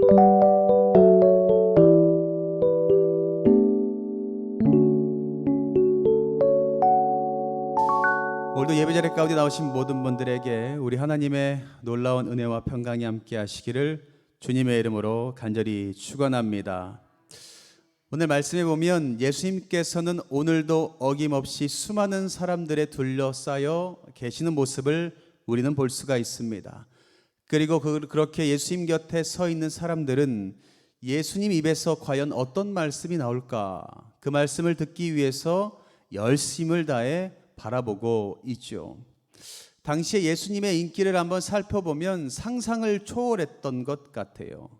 오늘도 예배자리 가운데 나오신 모든 분들에게 우리 하나님의 놀라운 은혜와 평강이 함께 하시기를 주님의 이름으로 간절히 축원합니다. 오늘 말씀에 보면 예수님께서는 오늘도 어김없이 수많은 사람들에 둘러싸여 계시는 모습을 우리는 볼 수가 있습니다. 그리고 그렇게 예수님 곁에 서 있는 사람들은 예수님 입에서 과연 어떤 말씀이 나올까, 그 말씀을 듣기 위해서 열심을 다해 바라보고 있죠. 당시에 예수님의 인기를 한번 살펴보면 상상을 초월했던 것 같아요.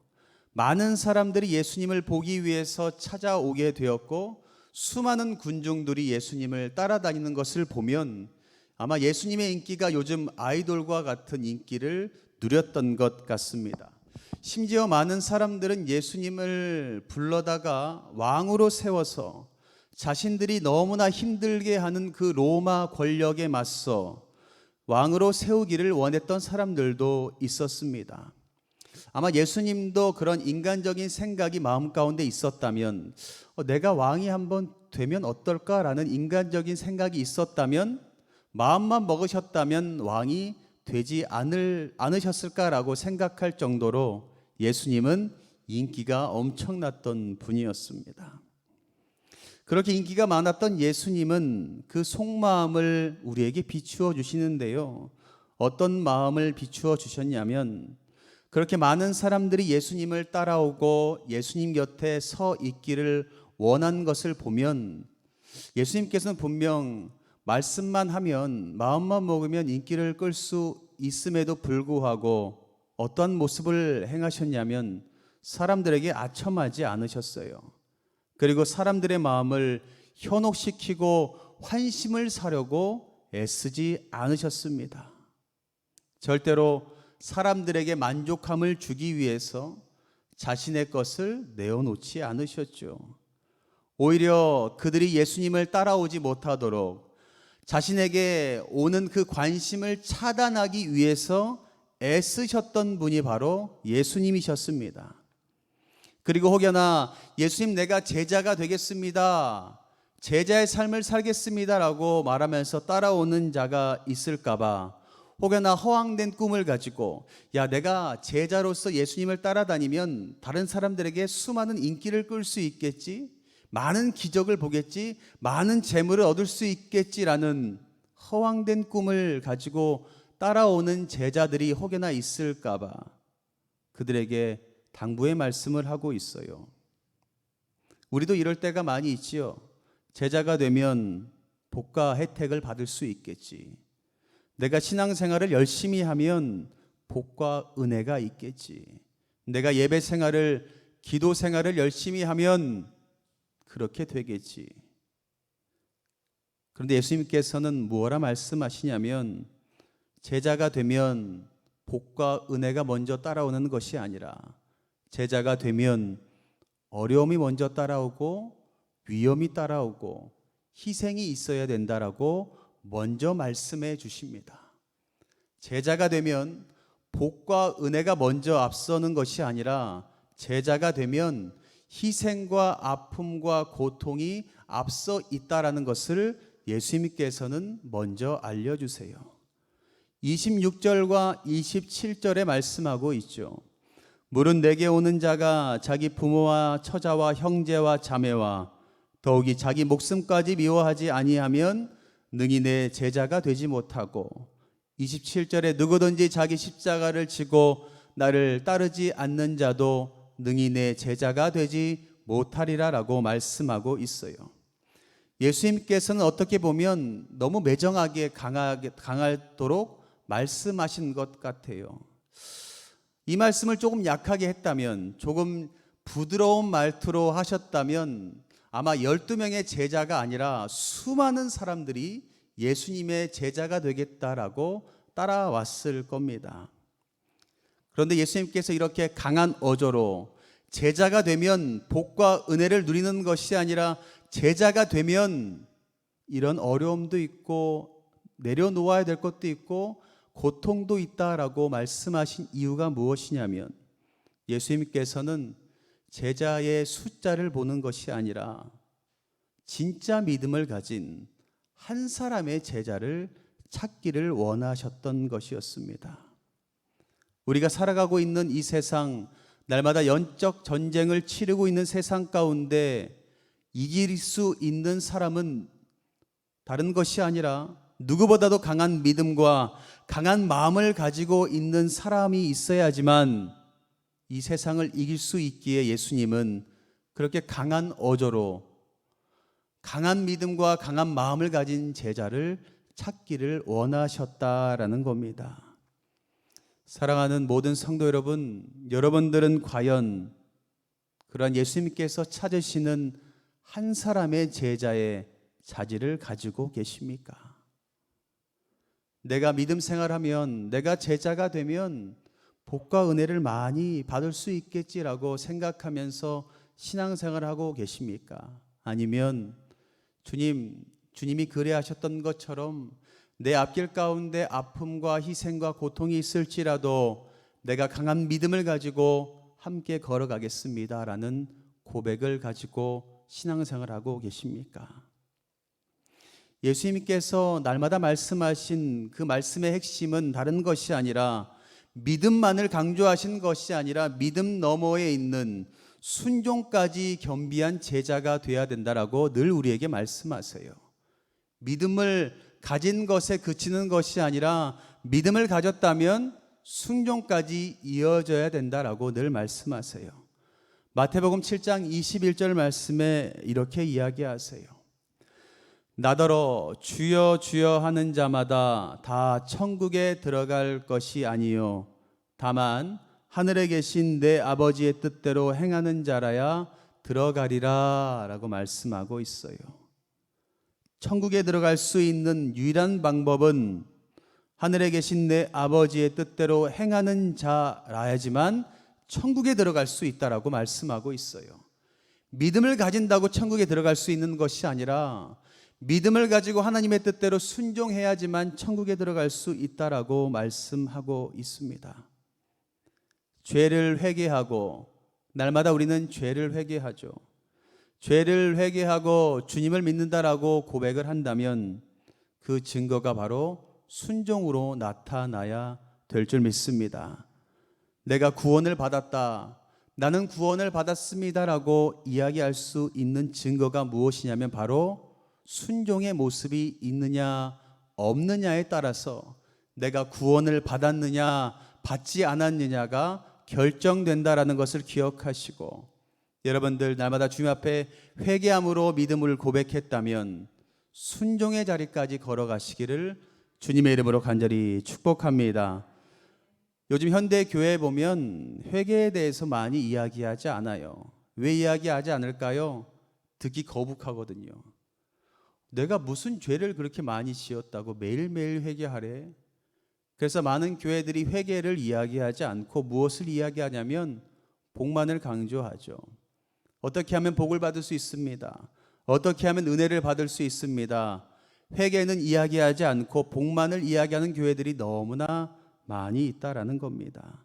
많은 사람들이 예수님을 보기 위해서 찾아오게 되었고, 수많은 군중들이 예수님을 따라다니는 것을 보면 아마 예수님의 인기가 요즘 아이돌과 같은 인기를 누렸던 것 같습니다. 심지어 많은 사람들은 예수님을 불러다가 왕으로 세워서 자신들이 너무나 힘들게 하는 그 로마 권력에 맞서 왕으로 세우기를 원했던 사람들도 있었습니다. 아마 예수님도 그런 인간적인 생각이 마음 가운데 있었다면, 내가 왕이 한번 되면 어떨까라는 인간적인 생각이 있었다면, 마음만 먹으셨다면 왕이 되지 않으셨을까라고 생각할 정도로 예수님은 인기가 엄청났던 분이었습니다. 그렇게 인기가 많았던 예수님은 그 속마음을 우리에게 비추어 주시는데요. 어떤 마음을 비추어 주셨냐면, 그렇게 많은 사람들이 예수님을 따라오고 예수님 곁에 서 있기를 원한 것을 보면 예수님께서는 분명 말씀만 하면, 마음만 먹으면 인기를 끌 수 있음에도 불구하고 어떤 모습을 행하셨냐면 사람들에게 아첨하지 않으셨어요. 그리고 사람들의 마음을 현혹시키고 환심을 사려고 애쓰지 않으셨습니다. 절대로 사람들에게 만족함을 주기 위해서 자신의 것을 내어놓지 않으셨죠. 오히려 그들이 예수님을 따라오지 못하도록 자신에게 오는 그 관심을 차단하기 위해서 애쓰셨던 분이 바로 예수님이셨습니다. 그리고 혹여나 예수님, 내가 제자가 되겠습니다, 제자의 삶을 살겠습니다 라고 말하면서 따라오는 자가 있을까봐, 혹여나 허황된 꿈을 가지고 내가 제자로서 예수님을 따라다니면 다른 사람들에게 수많은 인기를 끌 수 있겠지, 많은 기적을 보겠지, 많은 재물을 얻을 수 있겠지라는 허황된 꿈을 가지고 따라오는 제자들이 혹여나 있을까봐 그들에게 당부의 말씀을 하고 있어요. 우리도 이럴 때가 많이 있지요. 제자가 되면 복과 혜택을 받을 수 있겠지, 내가 신앙생활을 열심히 하면 복과 은혜가 있겠지, 내가 예배 생활을, 기도 생활을 열심히 하면 그렇게 되겠지. 그런데 예수님께서는 무엇라 말씀하시냐면, 제자가 되면 복과 은혜가 먼저 따라오는 것이 아니라 제자가 되면 어려움이 먼저 따라오고 위험이 따라오고 희생이 있어야 된다라고 먼저 말씀해 주십니다. 제자가 되면 복과 은혜가 먼저 앞서는 것이 아니라 제자가 되면 희생과 아픔과 고통이 앞서 있다라는 것을 예수님께서는 먼저 알려주세요. 26절과 27절에 말씀하고 있죠. 물은 내게 오는 자가 자기 부모와 처자와 형제와 자매와 더욱이 자기 목숨까지 미워하지 아니하면 능히 내 제자가 되지 못하고, 27절에 누구든지 자기 십자가를 지고 나를 따르지 않는 자도 능히 내 제자가 되지 못하리라 라고 말씀하고 있어요. 예수님께서는 어떻게 보면 너무 매정하게 강하도록 말씀하신 것 같아요. 이 말씀을 조금 약하게 했다면, 조금 부드러운 말투로 하셨다면 아마 12명의 제자가 아니라 수많은 사람들이 예수님의 제자가 되겠다라고 따라왔을 겁니다. 그런데 예수님께서 이렇게 강한 어조로 제자가 되면 복과 은혜를 누리는 것이 아니라 제자가 되면 이런 어려움도 있고 내려놓아야 될 것도 있고 고통도 있다라고 말씀하신 이유가 무엇이냐면, 예수님께서는 제자의 숫자를 보는 것이 아니라 진짜 믿음을 가진 한 사람의 제자를 찾기를 원하셨던 것이었습니다. 우리가 살아가고 있는 이 세상, 날마다 영적 전쟁을 치르고 있는 세상 가운데 이길 수 있는 사람은 다른 것이 아니라 누구보다도 강한 믿음과 강한 마음을 가지고 있는 사람이 있어야지만 이 세상을 이길 수 있기에 예수님은 그렇게 강한 어조로 강한 믿음과 강한 마음을 가진 제자를 찾기를 원하셨다라는 겁니다. 사랑하는 모든 성도 여러분, 여러분들은 과연 그러한 예수님께서 찾으시는 한 사람의 제자의 자질을 가지고 계십니까? 내가 믿음 생활하면, 내가 제자가 되면 복과 은혜를 많이 받을 수 있겠지라고 생각하면서 신앙생활을 하고 계십니까? 아니면 주님이 그래 하셨던 것처럼 내 앞길 가운데 아픔과 희생과 고통이 있을지라도 내가 강한 믿음을 가지고 함께 걸어가겠습니다라는 고백을 가지고 신앙생활을 하고 계십니까? 예수님께서 날마다 말씀하신 그 말씀의 핵심은 다른 것이 아니라 믿음만을 강조하신 것이 아니라 믿음 너머에 있는 순종까지 겸비한 제자가 되어야 된다라고 늘 우리에게 말씀하세요. 믿음을 가진 것에 그치는 것이 아니라 믿음을 가졌다면 순종까지 이어져야 된다라고 늘 말씀하세요. 마태복음 7장 21절 말씀에 이렇게 이야기하세요. 나더러 주여 주여 하는 자마다 다 천국에 들어갈 것이 아니요 다만 하늘에 계신 내 아버지의 뜻대로 행하는 자라야 들어가리라 라고 말씀하고 있어요. 천국에 들어갈 수 있는 유일한 방법은 하늘에 계신 내 아버지의 뜻대로 행하는 자라야지만 천국에 들어갈 수 있다라고 말씀하고 있어요. 믿음을 가진다고 천국에 들어갈 수 있는 것이 아니라 믿음을 가지고 하나님의 뜻대로 순종해야지만 천국에 들어갈 수 있다라고 말씀하고 있습니다. 죄를 회개하고, 날마다 우리는 죄를 회개하죠. 죄를 회개하고 주님을 믿는다라고 고백을 한다면 그 증거가 바로 순종으로 나타나야 될 줄 믿습니다. 내가 구원을 받았다, 나는 구원을 받았습니다라고 이야기할 수 있는 증거가 무엇이냐면 바로 순종의 모습이 있느냐 없느냐에 따라서 내가 구원을 받았느냐 받지 않았느냐가 결정된다라는 것을 기억하시고, 여러분들 날마다 주님 앞에 회개함으로 믿음을 고백했다면 순종의 자리까지 걸어가시기를 주님의 이름으로 간절히 축복합니다. 요즘 현대 교회에 보면 회개에 대해서 많이 이야기하지 않아요. 왜 이야기하지 않을까요? 듣기 거북하거든요. 내가 무슨 죄를 그렇게 많이 지었다고 매일매일 회개하래? 그래서 많은 교회들이 회개를 이야기하지 않고 무엇을 이야기하냐면 복만을 강조하죠. 어떻게 하면 복을 받을 수 있습니다. 어떻게 하면 은혜를 받을 수 있습니다. 회개는 이야기하지 않고 복만을 이야기하는 교회들이 너무나 많이 있다라는 겁니다.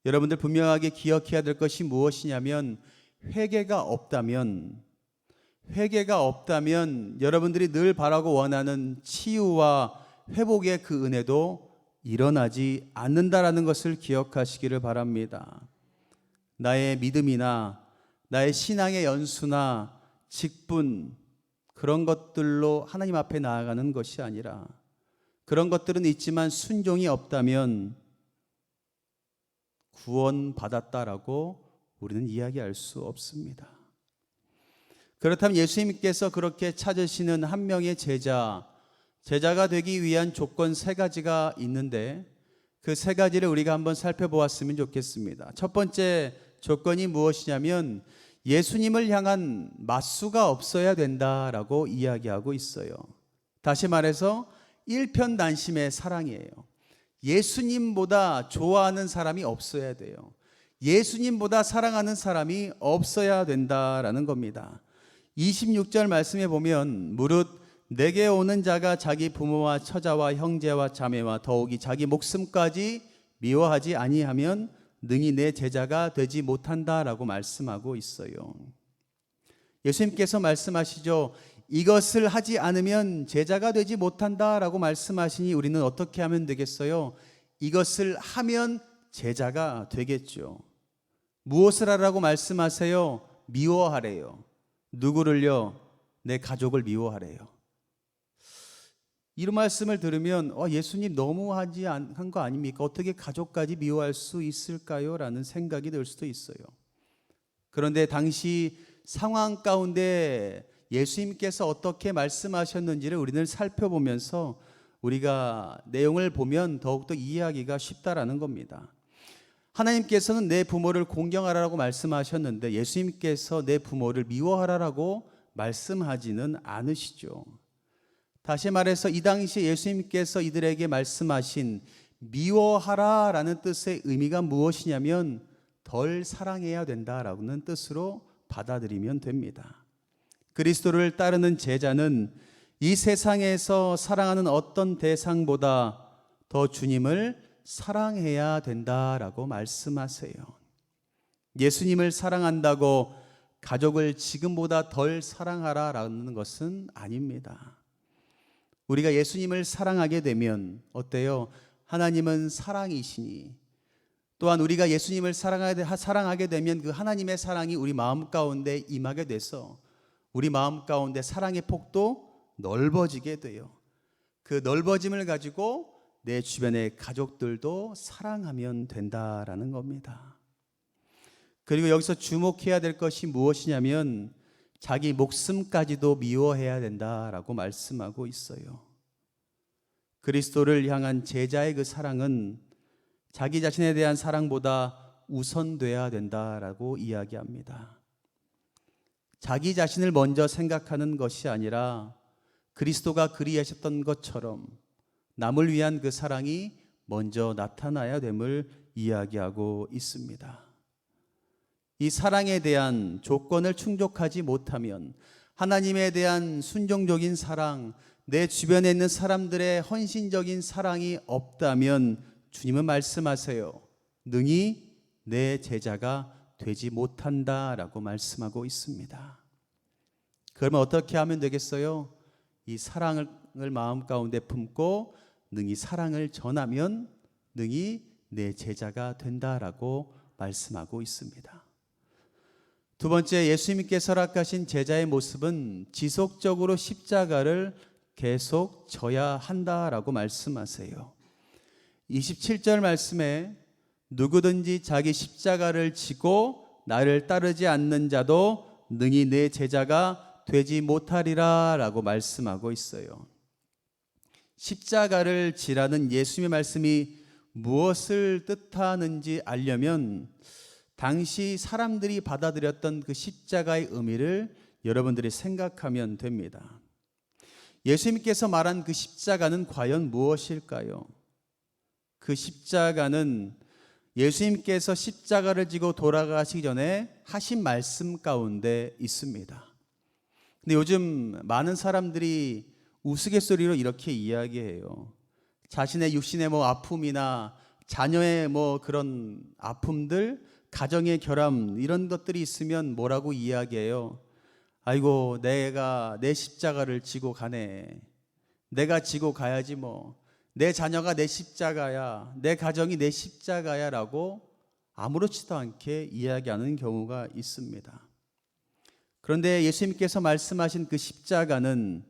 여러분들 분명하게 기억해야 될 것이 무엇이냐면 회개가 없다면 여러분들이 늘 바라고 원하는 치유와 회복의 그 은혜도 일어나지 않는다라는 것을 기억하시기를 바랍니다. 나의 믿음이나 나의 신앙의 연수나 직분, 그런 것들로 하나님 앞에 나아가는 것이 아니라, 그런 것들은 있지만 순종이 없다면 구원받았다라고 우리는 이야기할 수 없습니다. 그렇다면 예수님께서 그렇게 찾으시는 한 명의 제자가 되기 위한 조건 3가지가 있는데 그 3가지를 우리가 한번 살펴보았으면 좋겠습니다. 첫 번째 조건이 무엇이냐면 예수님을 향한 맞수가 없어야 된다라고 이야기하고 있어요. 다시 말해서 일편단심의 사랑이에요. 예수님보다 좋아하는 사람이 없어야 돼요. 예수님보다 사랑하는 사람이 없어야 된다라는 겁니다. 26절 말씀에 보면 무릇 내게 오는 자가 자기 부모와 처자와 형제와 자매와 더욱이 자기 목숨까지 미워하지 아니하면 능히 내 제자가 되지 못한다라고 말씀하고 있어요. 예수님께서 말씀하시죠. 이것을 하지 않으면 제자가 되지 못한다라고 말씀하시니 우리는 어떻게 하면 되겠어요? 이것을 하면 제자가 되겠죠. 무엇을 하라고 말씀하세요? 미워하래요. 누구를요? 내 가족을 미워하래요. 이런 말씀을 들으면 예수님 너무하지 한 거 아닙니까? 어떻게 가족까지 미워할 수 있을까요? 라는 생각이 들 수도 있어요. 그런데 당시 상황 가운데 예수님께서 어떻게 말씀하셨는지를 우리는 살펴보면서 우리가 내용을 보면 더욱더 이해하기가 쉽다라는 겁니다. 하나님께서는 내 부모를 공경하라고 말씀하셨는데 예수님께서 내 부모를 미워하라고 말씀하지는 않으시죠. 다시 말해서 이 당시 예수님께서 이들에게 말씀하신 미워하라라는 뜻의 의미가 무엇이냐면 덜 사랑해야 된다라는 뜻으로 받아들이면 됩니다. 그리스도를 따르는 제자는 이 세상에서 사랑하는 어떤 대상보다 더 주님을 사랑해야 된다라고 말씀하세요. 예수님을 사랑한다고 가족을 지금보다 덜 사랑하라라는 것은 아닙니다. 우리가 예수님을 사랑하게 되면 어때요? 하나님은 사랑이시니 또한 우리가 예수님을 사랑하게 되면 그 하나님의 사랑이 우리 마음 가운데 임하게 돼서 우리 마음 가운데 사랑의 폭도 넓어지게 돼요. 그 넓어짐을 가지고 내 주변의 가족들도 사랑하면 된다라는 겁니다. 그리고 여기서 주목해야 될 것이 무엇이냐면 자기 목숨까지도 미워해야 된다라고 말씀하고 있어요. 그리스도를 향한 제자의 그 사랑은 자기 자신에 대한 사랑보다 우선돼야 된다라고 이야기합니다. 자기 자신을 먼저 생각하는 것이 아니라 그리스도가 그리하셨던 것처럼 남을 위한 그 사랑이 먼저 나타나야 됨을 이야기하고 있습니다. 이 사랑에 대한 조건을 충족하지 못하면 하나님에 대한 순종적인 사랑, 내 주변에 있는 사람들의 헌신적인 사랑이 없다면 주님은 말씀하세요. 능히 내 제자가 되지 못한다라고 말씀하고 있습니다. 그러면 어떻게 하면 되겠어요? 이 사랑을 마음 가운데 품고 능히 사랑을 전하면 능히 내 제자가 된다라고 말씀하고 있습니다. 두 번째, 예수님께서 허락하신 제자의 모습은 지속적으로 십자가를 계속 져야 한다라고 말씀하세요. 27절 말씀에 누구든지 자기 십자가를 지고 나를 따르지 않는 자도 능히 내 제자가 되지 못하리라 라고 말씀하고 있어요. 십자가를 지라는 예수님의 말씀이 무엇을 뜻하는지 알려면 당시 사람들이 받아들였던 그 십자가의 의미를 여러분들이 생각하면 됩니다. 예수님께서 말한 그 십자가는 과연 무엇일까요? 그 십자가는 예수님께서 십자가를 지고 돌아가시기 전에 하신 말씀 가운데 있습니다. 근데 요즘 많은 사람들이 우스갯소리로 이렇게 이야기해요. 자신의 육신의 아픔이나 자녀의 그런 아픔들, 가정의 결함 이런 것들이 있으면 뭐라고 이야기해요? 아이고 내가 내 십자가를 지고 가네. 내가 지고 가야지 내 자녀가 내 십자가야, 내 가정이 내 십자가야 라고 아무렇지도 않게 이야기하는 경우가 있습니다. 그런데 예수님께서 말씀하신 그 십자가는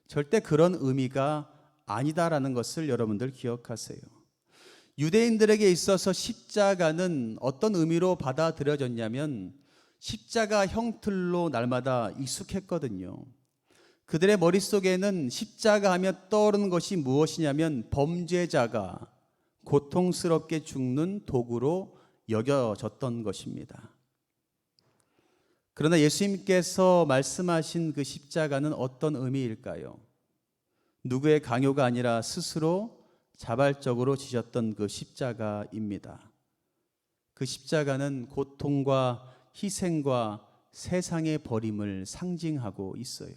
절대 그런 의미가 아니다라는 것을 여러분들 기억하세요. 유대인들에게 있어서 십자가는 어떤 의미로 받아들여졌냐면 십자가 형틀로 날마다 익숙했거든요. 그들의 머릿속에는 십자가 하면 떠오르는 것이 무엇이냐면 범죄자가 고통스럽게 죽는 도구로 여겨졌던 것입니다. 그러나 예수님께서 말씀하신 그 십자가는 어떤 의미일까요? 누구의 강요가 아니라 스스로 자발적으로 지셨던 그 십자가입니다. 그 십자가는 고통과 희생과 세상의 버림을 상징하고 있어요.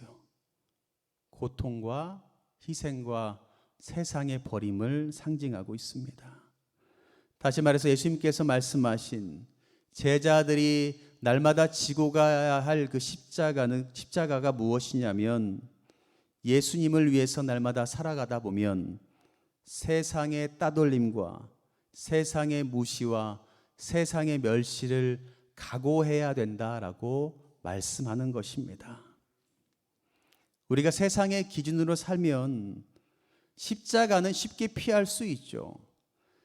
고통과 희생과 세상의 버림을 상징하고 있습니다. 다시 말해서 예수님께서 말씀하신 제자들이 날마다 지고 가야 할 그 십자가가 무엇이냐면, 예수님을 위해서 날마다 살아가다 보면 세상의 따돌림과 세상의 무시와 세상의 멸시를 각오해야 된다라고 말씀하는 것입니다. 우리가 세상의 기준으로 살면 십자가는 쉽게 피할 수 있죠.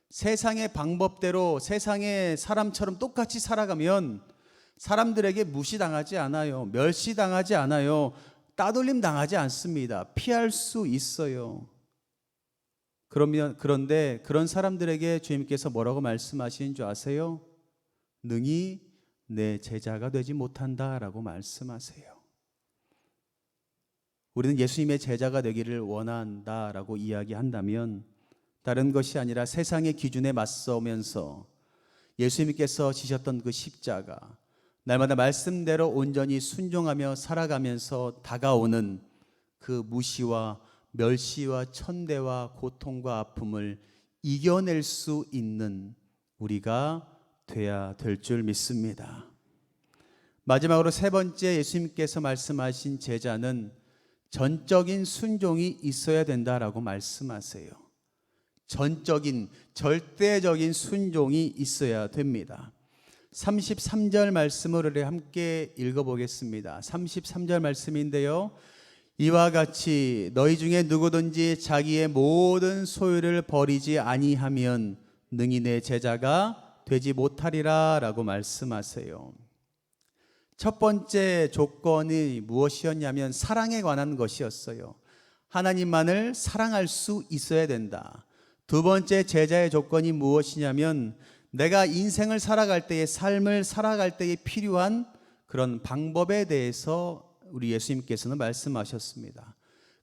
세상의 방법대로 세상의 사람처럼 똑같이 살아가면 사람들에게 무시당하지 않아요. 멸시당하지 않아요. 따돌림 당하지 않습니다. 피할 수 있어요. 그런데 그런 사람들에게 주님께서 뭐라고 말씀하시는 줄 아세요? 능히 내 제자가 되지 못한다라고 말씀하세요. 우리는 예수님의 제자가 되기를 원한다라고 이야기한다면 다른 것이 아니라 세상의 기준에 맞서면서 예수님께서 지셨던 그 십자가, 날마다 말씀대로 온전히 순종하며 살아가면서 다가오는 그 무시와 멸시와 천대와 고통과 아픔을 이겨낼 수 있는 우리가 돼야 될 줄 믿습니다. 마지막으로 세 번째, 예수님께서 말씀하신 제자는 전적인 순종이 있어야 된다라고 말씀하세요. 전적인, 절대적인 순종이 있어야 됩니다. 33절 말씀을 함께 읽어보겠습니다. 33절 말씀인데요, 이와 같이 너희 중에 누구든지 자기의 모든 소유를 버리지 아니하면 능히 내 제자가 되지 못하리라 라고 말씀하세요. 첫 번째 조건이 무엇이었냐면 사랑에 관한 것이었어요. 하나님만을 사랑할 수 있어야 된다. 두 번째 제자의 조건이 무엇이냐면 내가 인생을 살아갈 때에, 삶을 살아갈 때에 필요한 그런 방법에 대해서 우리 예수님께서는 말씀하셨습니다.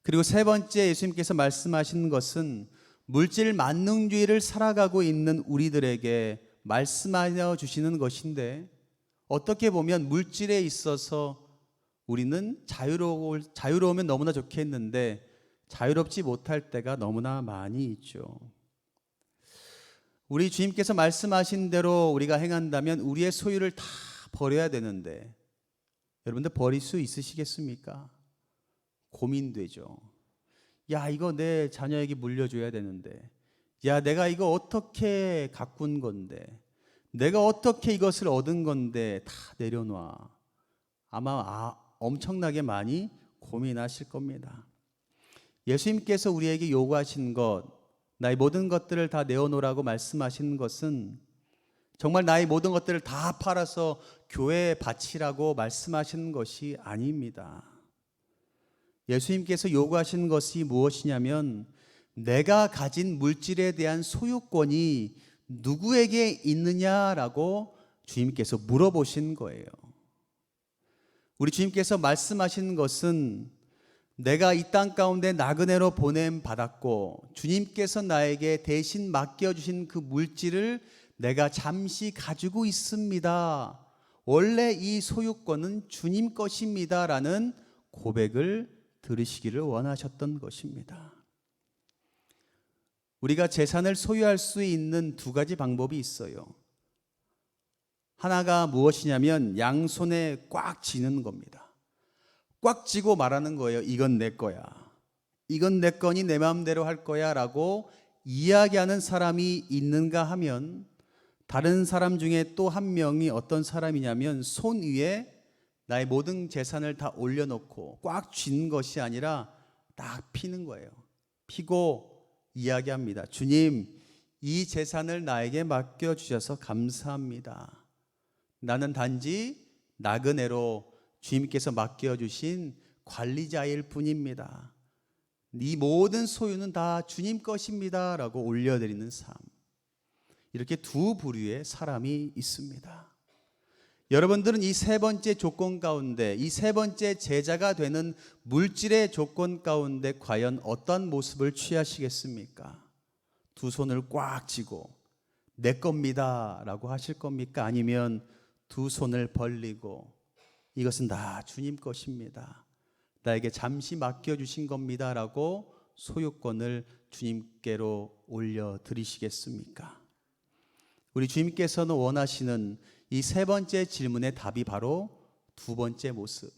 그리고 세 번째 예수님께서 말씀하시는 것은 물질 만능주의를 살아가고 있는 우리들에게 말씀하여 주시는 것인데, 어떻게 보면 물질에 있어서 우리는 자유로우면 너무나 좋겠는데 자유롭지 못할 때가 너무나 많이 있죠. 우리 주님께서 말씀하신 대로 우리가 행한다면 우리의 소유를 다 버려야 되는데, 여러분들 버릴 수 있으시겠습니까? 고민되죠. 야, 이거 내 자녀에게 물려줘야 되는데, 야, 내가 이거 어떻게 가꾼 건데, 내가 어떻게 이것을 얻은 건데 다 내려놔. 아마 엄청나게 많이 고민하실 겁니다. 예수님께서 우리에게 요구하신 것, 나의 모든 것들을 다 내어놓으라고 말씀하시는 것은 정말 나의 모든 것들을 다 팔아서 교회에 바치라고 말씀하시는 것이 아닙니다. 예수님께서 요구하시는 것이 무엇이냐면 내가 가진 물질에 대한 소유권이 누구에게 있느냐라고 주님께서 물어보신 거예요. 우리 주님께서 말씀하시는 것은 내가 이 땅 가운데 나그네로 보냄 받았고 주님께서 나에게 대신 맡겨주신 그 물질을 내가 잠시 가지고 있습니다. 원래 이 소유권은 주님 것입니다 라는 고백을 들으시기를 원하셨던 것입니다. 우리가 재산을 소유할 수 있는 두 가지 방법이 있어요. 하나가 무엇이냐면 양손에 꽉 쥐는 겁니다. 꽉 쥐고 말하는 거예요. 이건 내 거야. 이건 내 거니 내 마음대로 할 거야 라고 이야기하는 사람이 있는가 하면, 다른 사람 중에 또 한 명이 어떤 사람이냐면 손 위에 나의 모든 재산을 다 올려놓고 꽉 쥐는 것이 아니라 딱 피는 거예요. 피고 이야기합니다. 주님, 이 재산을 나에게 맡겨주셔서 감사합니다. 나는 단지 나그네로 주님께서 맡겨주신 관리자일 뿐입니다. 이 모든 소유는 다 주님 것입니다 라고 올려드리는 삶. 이렇게 두 부류의 사람이 있습니다. 여러분들은 이 세 번째 조건 가운데, 이 세 번째 제자가 되는 물질의 조건 가운데 과연 어떤 모습을 취하시겠습니까? 두 손을 꽉 쥐고 내 겁니다 라고 하실 겁니까? 아니면 두 손을 벌리고 이것은 다 주님 것입니다, 나에게 잠시 맡겨주신 겁니다 라고 소유권을 주님께로 올려드리시겠습니까? 우리 주님께서는 원하시는 이 세 번째 질문의 답이 바로 두 번째 모습,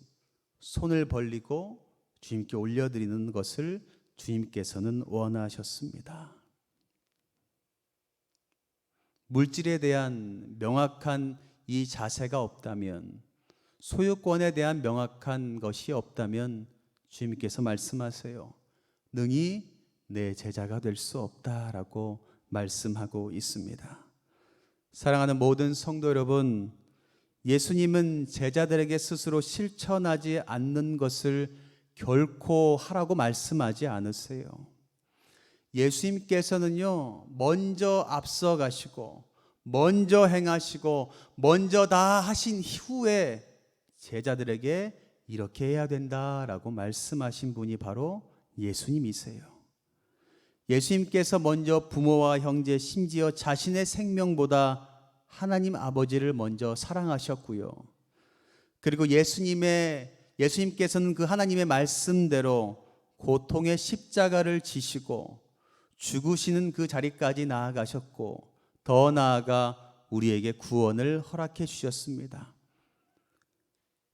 손을 벌리고 주님께 올려드리는 것을 주님께서는 원하셨습니다. 물질에 대한 명확한 이 자세가 없다면, 소유권에 대한 명확한 것이 없다면 주님께서 말씀하세요. 능히 내 제자가 될 수 없다라고 말씀하고 있습니다. 사랑하는 모든 성도 여러분, 예수님은 제자들에게 스스로 실천하지 않는 것을 결코 하라고 말씀하지 않으세요. 예수님께서는요, 먼저 앞서가시고 먼저 행하시고 먼저 다 하신 후에 제자들에게 이렇게 해야 된다라고 말씀하신 분이 바로 예수님이세요. 예수님께서 먼저 부모와 형제, 심지어 자신의 생명보다 하나님 아버지를 먼저 사랑하셨고요. 그리고 예수님께서는 그 하나님의 말씀대로 고통의 십자가를 지시고 죽으시는 그 자리까지 나아가셨고, 더 나아가 우리에게 구원을 허락해 주셨습니다.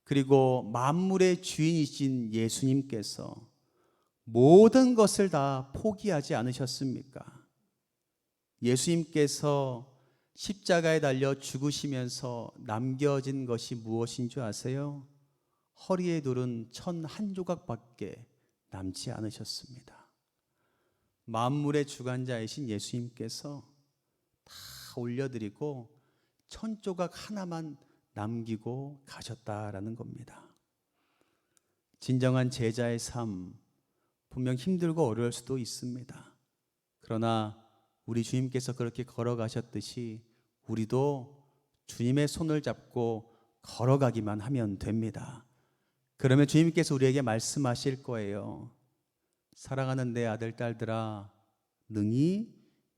그리고 만물의 주인이신 예수님께서 모든 것을 다 포기하지 않으셨습니까? 예수님께서 십자가에 달려 죽으시면서 남겨진 것이 무엇인 줄 아세요? 허리에 두른 천 한 조각밖에 남지 않으셨습니다. 만물의 주관자이신 예수님께서 다 올려드리고 천 조각 하나만 남기고 가셨다라는 겁니다. 진정한 제자의 삶, 분명 힘들고 어려울 수도 있습니다. 그러나 우리 주님께서 그렇게 걸어가셨듯이 우리도 주님의 손을 잡고 걸어가기만 하면 됩니다. 그러면 주님께서 우리에게 말씀하실 거예요. 사랑하는 내 아들, 딸들아, 능히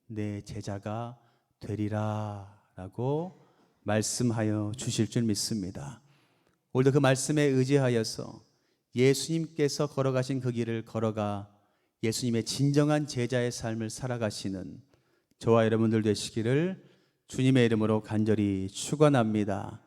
내 제자가 되리라 라고 말씀하여 주실 줄 믿습니다. 오늘도 그 말씀에 의지하여서 예수님께서 걸어가신 그 길을 걸어가 예수님의 진정한 제자의 삶을 살아가시는 저와 여러분들 되시기를 주님의 이름으로 간절히 축원합니다.